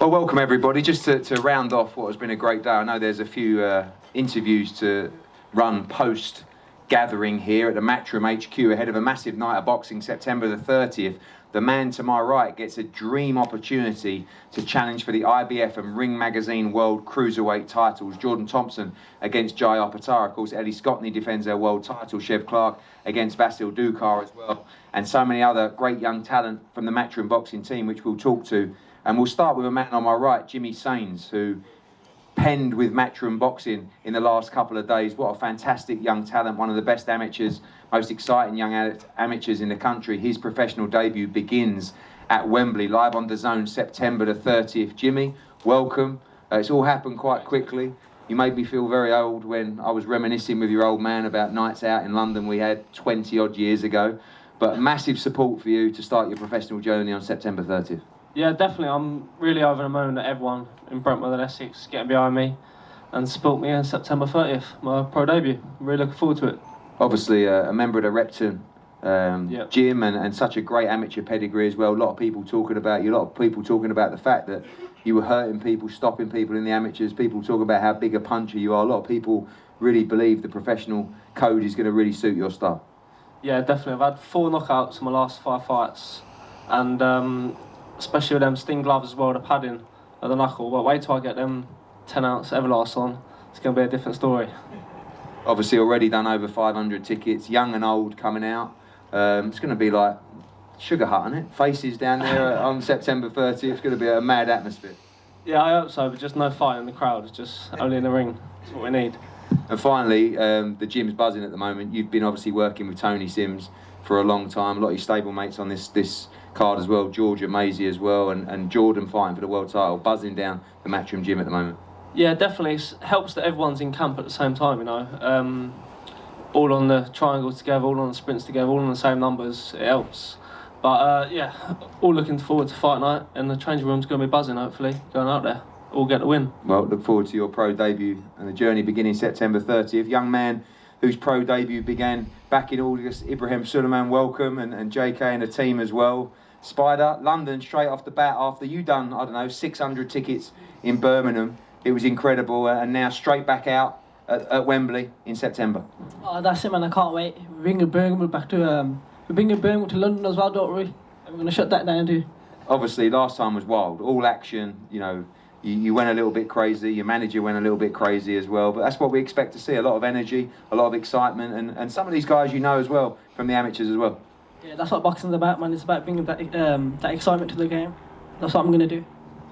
Well, welcome everybody. Just to round off what has been a great day, I know there's a few interviews to run post-gathering here at the Matchroom HQ ahead of a massive night of boxing, September the 30th. The man to my right gets a dream opportunity to challenge for the IBF and Ring Magazine World Cruiserweight titles. Jordan Thompson against Jai Opetaia. Of course, Ellie Courtenay defends her world title. Chev Clark against Vasil Dukar as well. And so many other great young talent from the Matchroom boxing team, which we'll talk to. And we'll start with a man on my right, Jimmy Sains, who penned with Matchroom Boxing in the last couple of days. What a fantastic young talent, one of the best amateurs, most exciting young amateurs in the country. His professional debut begins at Wembley, live on DAZN, September the 30th. Jimmy, welcome. It's all happened quite quickly. You made me feel very old when I was reminiscing with your old man about nights out in London we had 20 odd years ago. But massive support for you to start your professional journey on September 30th. Yeah, definitely. I'm really over the moon that everyone in Brentwood and Essex getting behind me and support me on September 30th, my pro debut. I'm really looking forward to it. Obviously, a member of the Repton gym and such a great amateur pedigree as well. A lot of people talking about you, a lot of people talking about the fact that you were hurting people, stopping people in the amateurs. People talk about how big a puncher you are. A lot of people really believe the professional code is going to really suit your style. Yeah, definitely. I've had 4 knockouts in my last 5 fights, and especially with them Sting gloves as well, the padding of the knuckle. But wait till I get them 10-ounce Everlast on. It's going to be a different story. Obviously already done over 500 tickets, young and old coming out. It's going to be like Sugar Hut, isn't it? Faces down there on September 30th. It's going to be a mad atmosphere. Yeah, I hope so, but just no fight in the crowd. It's just only in the ring. That's what we need. And finally, the gym's buzzing at the moment. You've been obviously working with Tony Sims for a long time. A lot of your stablemates on this card as well, Georgia, Maisey as well, and Jordan fighting for the world title, buzzing down the Matchroom gym at the moment. Yeah, definitely. It helps that everyone's in camp at the same time, you know. All on the triangle together, all on the sprints together, all on the same numbers. It helps. But yeah, all looking forward to fight night, and the changing room's going to be buzzing, hopefully, going out there. All get the win. Well, look forward to your pro debut and the journey beginning September 30th. Young man whose pro debut began back in August, Ibrahim Surah, welcome, and JK and the team as well. Spider, London straight off the bat after you done, I don't know, 600 tickets in Birmingham. It was incredible, and now straight back out at Wembley in September. Oh, that's it, man. I can't wait. We're bringing Birmingham back to we're bringing Birmingham to London as well, don't worry. And we're going to shut that down too. Obviously, last time was wild, all action. You know, you went a little bit crazy. Your manager went a little bit crazy as well. But that's what we expect to see: a lot of energy, a lot of excitement, and some of these guys you know as well from the amateurs as well. Yeah, that's what boxing's about, man. It's about bringing that excitement to the game. That's what I'm going to do.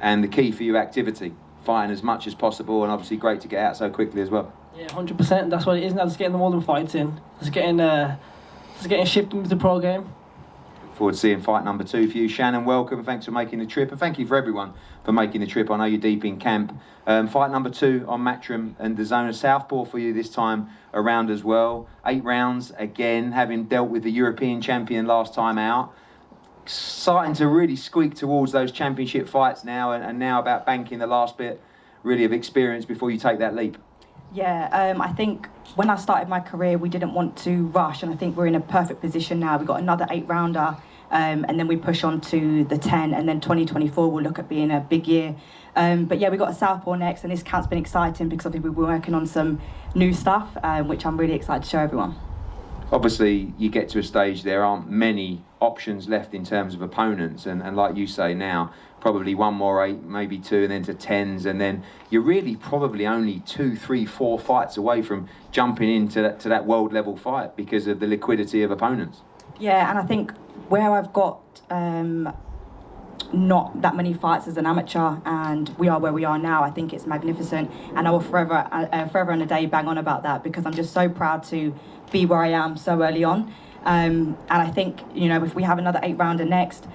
And the key for you, activity. Fighting as much as possible, and obviously great to get out so quickly as well. Yeah, 100%. That's what it is now. Just getting the modern fights in. Just getting shipped into the pro game. Look forward to seeing fight number 2 for you. Shannon, welcome. Thanks for making the trip, and thank you for everyone for making the trip. I know you're deep in camp. Fight number 2 on Matchroom and DAZN, Southpaw for you this time around as well. 8 rounds again, having dealt with the European champion last time out. Starting to really squeak towards those championship fights now, and now about banking the last bit really of experience before you take that leap. Yeah, I think when I started my career we didn't want to rush, and I think we're in a perfect position now. We've got another 8-rounder, and then we push on to the 10, and then 2024 will look at being a big year. But yeah, we've got a Southpaw next, and this camp's been exciting because obviously we're working on some new stuff, which I'm really excited to show everyone. Obviously, you get to a stage, there aren't many options left in terms of opponents, and like you say now, probably 1 more 8, maybe 2, and then to 10s, and then you're really probably only 2, 3, 4 fights away from jumping into that world level fight because of the liquidity of opponents. Yeah, and I think where I've got not that many fights as an amateur, and we are where we are now, I think it's magnificent, and I will forever and a day bang on about that because I'm just so proud to be where I am so early on. And I think, you know, if we have another 8-rounder next,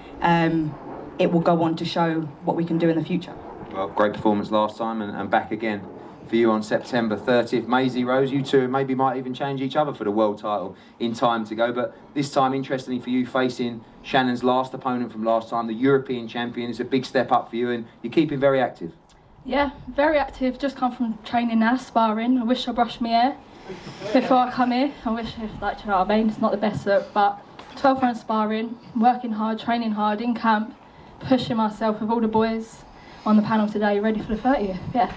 it will go on to show what we can do in the future. Well, great performance last time, and back again for you on September 30th. Maisey Rose, you two maybe might even change each other for the world title in time to go, but this time, interestingly for you, facing Shannon's last opponent from last time, the European champion. Is a big step up for you, and you're keeping very active. Yeah, very active. Just come from training now, sparring. I wish I brushed my hair before I come here. I wish, you know what I mean, it's not the best look, but 12 round sparring, working hard, training hard in camp, pushing myself with all the boys, on the panel today, ready for the 30th. Yeah.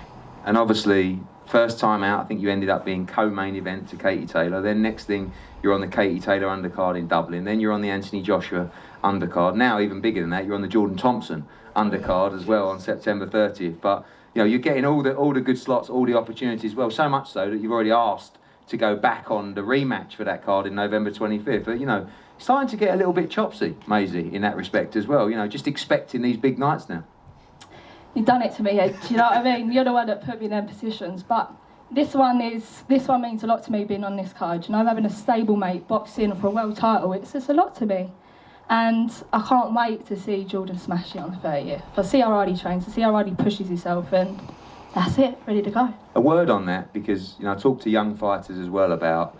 And obviously, first time out, I think you ended up being co-main event to Katie Taylor. Then next thing, you're on the Katie Taylor undercard in Dublin. Then you're on the Anthony Joshua undercard. Now, even bigger than that, you're on the Jordan Thompson undercard as well on September 30th. But you know, you're getting all the good slots, all the opportunities. Well, so much so that you've already asked to go back on the rematch for that card in November 25th. But you know, it's starting to get a little bit chopsy, Maisey, in that respect as well. You know, just expecting these big nights now. You've done it to me, Ed. Do you know what I mean? You're the one that put me in them positions. But this one means a lot to me, being on this card. You know, having a stable mate boxing for a world title, it's just a lot to me. And I can't wait to see Jordan smash it on the 30th. I see how hard he trains, I see how hard he pushes himself, and that's it, ready to go. A word on that, because you know, I talk to young fighters as well about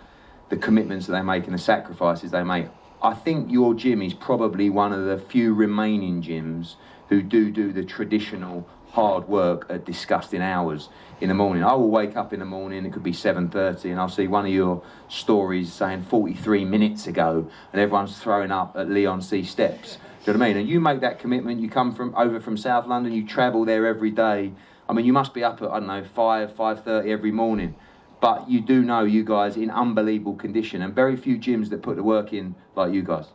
the commitments that they make and the sacrifices they make. I think your gym is probably one of the few remaining gyms who do the traditional hard work at disgusting hours in the morning. I will wake up in the morning, it could be 7:30, and I'll see one of your stories saying 43 minutes ago, and everyone's throwing up at Leon C steps. Do you know what I mean? And you make that commitment, you come over from South London, you travel there every day. I mean, you must be up at, I don't know, 5:30 every morning. But you do know you guys in unbelievable condition, and very few gyms that put the work in like you guys.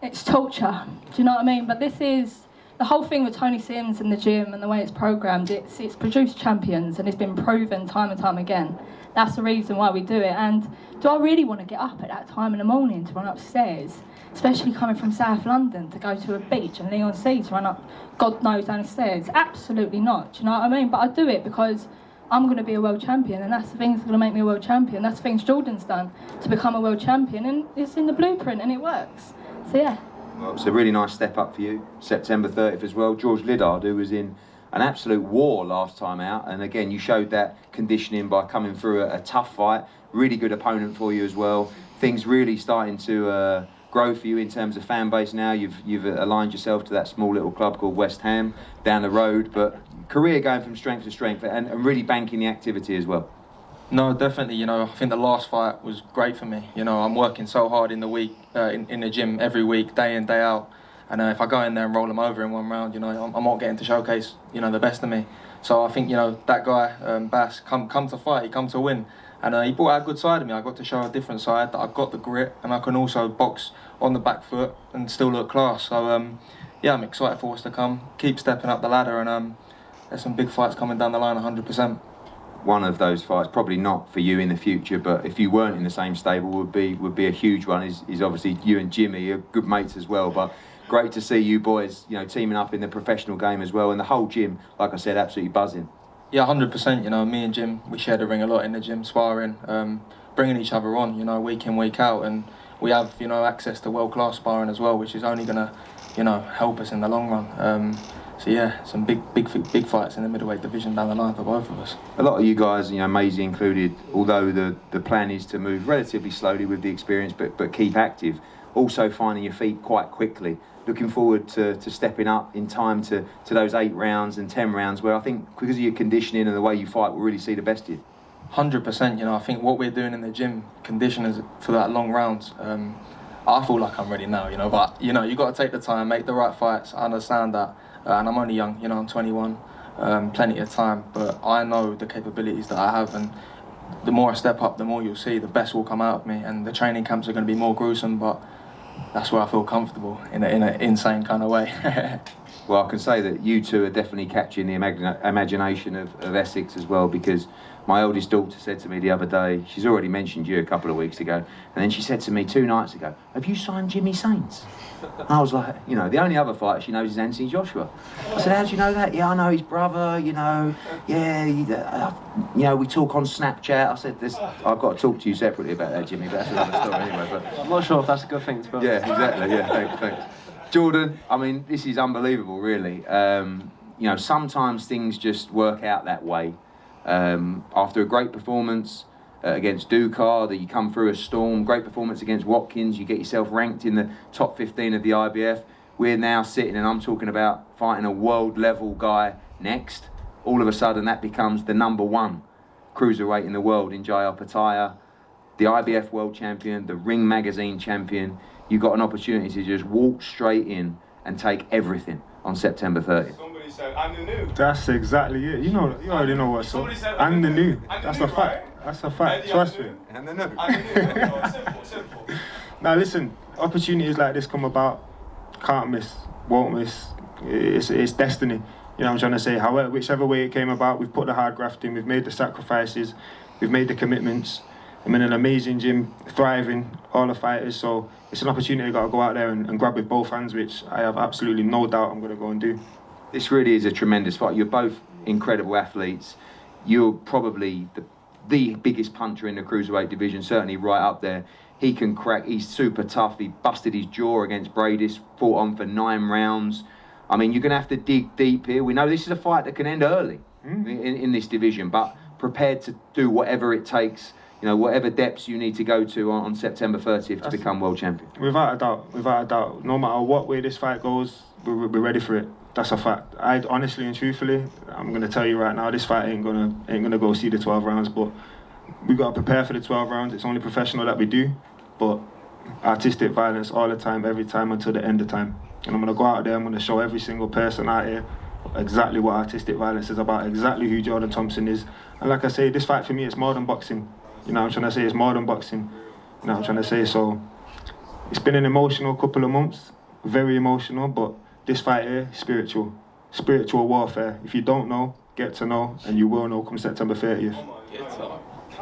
It's torture, do you know what I mean? But this is the whole thing with Tony Sims and the gym and the way it's programmed. It's produced champions, and it's been proven time and time again. That's the reason why we do it. And do I really want to get up at that time in the morning to run upstairs, especially coming from South London to go to a beach and Leon C to run up God knows down the stairs? Absolutely not, do you know what I mean? But I do it because I'm going to be a world champion, and that's the thing that's going to make me a world champion. That's the things Jordan's done to become a world champion, and it's in the blueprint and it works. So yeah. Well, it's a really nice step up for you. September 30th as well. George Liddard, who was in an absolute war last time out, and again, you showed that conditioning by coming through a tough fight. Really good opponent for you as well. Things really starting to grow for you in terms of fan base now. You've aligned yourself to that small little club called West Ham down the road, but career going from strength to strength, and really banking the activity as well. No, definitely. You know, I think the last fight was great for me. You know, I'm working so hard in the week, in the gym every week, day in, day out. And if I go in there and roll them over in one round, you know, I'm not getting to showcase, you know, the best of me. So I think, you know, that guy, Bass, come to fight, he come to win. And he brought out a good side of me. I got to show a different side, that I've got the grit, and I can also box on the back foot and still look class. So, yeah, I'm excited for what's to come. Keep stepping up the ladder, and there's some big fights coming down the line, 100%. One of those fights, probably not for you in the future, but if you weren't in the same stable, would be a huge one. Is obviously you and Jimmy are good mates as well, but great to see you boys, you know, teaming up in the professional game as well, and the whole gym, like I said, absolutely buzzing. Yeah, 100%. You know, me and Jim, we share the ring a lot in the gym, sparring, bringing each other on, you know, week in, week out, and we have, you know, access to world-class sparring as well, which is only gonna, you know, help us in the long run. So yeah, some big fights in the middleweight division down the line for both of us. A lot of you guys, you know, Maisey included, although the plan is to move relatively slowly with the experience, but keep active, also finding your feet quite quickly. Looking forward to stepping up in time to those 8 rounds and 10 rounds where I think because of your conditioning and the way you fight, we'll really see the best of you. 100%. You know, I think what we're doing in the gym, conditioners for that long rounds, I feel like I'm ready now, you know, but, you know, you got to take the time, make the right fights. I understand that. And I'm only young, you know, I'm 21, plenty of time, but I know the capabilities that I have, and the more I step up, the more you'll see, the best will come out of me, and the training camps are going to be more gruesome, but that's where I feel comfortable in an insane kind of way. Well, I can say that you two are definitely catching the imagination of Essex as well, because my oldest daughter said to me the other day, she's already mentioned you a couple of weeks ago, and then she said to me 2 nights ago, have you signed Jimmy Sains? And I was like, you know, the only other fighter she knows is Anthony Joshua. I said, how do you know that? Yeah, I know his brother, you know, yeah, you know, we talk on Snapchat. I said, I've got to talk to you separately about that, Jimmy, but that's another story anyway. But I'm not sure if that's a good thing to be honest. yeah, exactly, yeah, thanks. Jordan, I mean, this is unbelievable, really. You know, sometimes things just work out that way. After a great performance against Dukar, that you come through a storm, great performance against Watkins, you get yourself ranked in the top 15 of the IBF. We're now sitting, and I'm talking about fighting a world level guy next. All of a sudden that becomes the #1 cruiserweight in the world in Jai Opetaia, the IBF world champion, the Ring Magazine champion. You got an opportunity to just walk straight in and take everything on September 30th. Somebody said, I'm the new. That's exactly it. You already know what's up. Somebody said, I'm the new. I'm the That's new, a fact. right? That's a fact. Eddie, Trust I'm me. the new. And the new. I'm the new. Oh, simple. Now listen, opportunities like this come about. Can't miss. Won't miss. It's destiny. You know what I'm trying to say? However, whichever way it came about, we've put the hard graft in, we've made the sacrifices, we've made the commitments. I'm in an amazing gym, thriving, all the fighters, so it's an opportunity I've got to go out there and grab with both hands, which I have absolutely no doubt I'm going to go and do. This really is a tremendous fight. You're both incredible athletes. You're probably the biggest puncher in the cruiserweight division, certainly right up there. He can crack, he's super tough. He busted his jaw against Bradis, fought on for 9 rounds. I mean, you're going to have to dig deep here. We know this is a fight that can end early in this division, but prepared to do whatever it takes, whatever depths you need to go to on September 30th to become world champion. Without a doubt. No matter what way this fight goes, we're ready for it. That's a fact. I honestly and truthfully, I'm going to tell you right now, this fight ain't gonna go see the 12 rounds, but we got to prepare for the 12 rounds. It's only professional that we do, but artistic violence all the time, every time until the end of time. And I'm going to go out there, I'm going to show every single person out here exactly what artistic violence is about, exactly who Jordan Thompson is. And like I say, this fight for me, it's more than boxing. You know what I'm trying to say? It's more than boxing. You know what I'm trying to say? So it's been an emotional couple of months, very emotional, but this fight here, spiritual warfare. If you don't know, get to know, and you will know come September 30th.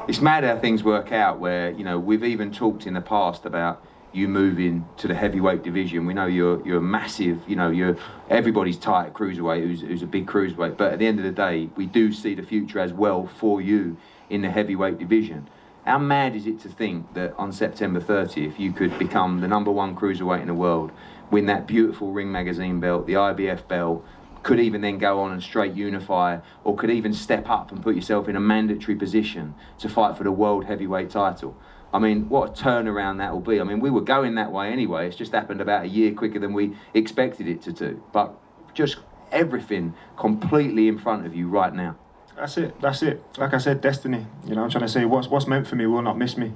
It's mad how things work out where, we've even talked in the past about you moving to the heavyweight division. We know you're massive, everybody's tight at cruiserweight who's a big cruiserweight, but at the end of the day, we do see the future as well for you in the heavyweight division. How mad is it to think that on September 30th you could become the #1 cruiserweight in the world, win that beautiful Ring Magazine belt, the IBF belt, could even then go on and straight unify, or could even step up and put yourself in a mandatory position to fight for the world heavyweight title? I mean, what a turnaround that will be. I mean, we were going that way anyway. It's just happened about a year quicker than we expected it to do. But just everything completely in front of you right now. That's it. Like I said, destiny. I'm trying to say what's meant for me will not miss me.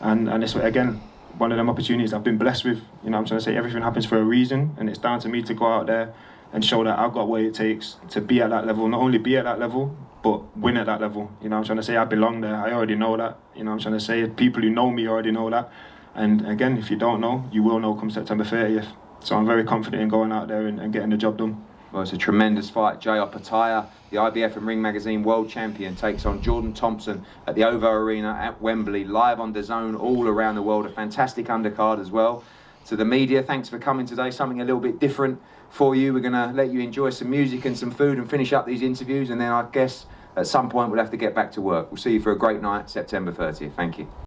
And it's, again, one of them opportunities I've been blessed with. I'm trying to say everything happens for a reason, and it's down to me to go out there and show that I've got what it takes to be at that level. Not only be at that level, but win at that level. I'm trying to say I belong there. I already know that. I'm trying to say people who know me already know that. And again, if you don't know, you will know come September 30th. So I'm very confident in going out there and getting the job done. Well, it's a tremendous fight. Jai Opetaia, the IBF and Ring Magazine world champion, takes on Jordan Thompson at the OVO Arena at Wembley, live on DAZN all around the world. A fantastic undercard as well. To the media, thanks for coming today. Something a little bit different for you. We're going to let you enjoy some music and some food and finish up these interviews, and then I guess at some point we'll have to get back to work. We'll see you for a great night, September 30th. Thank you.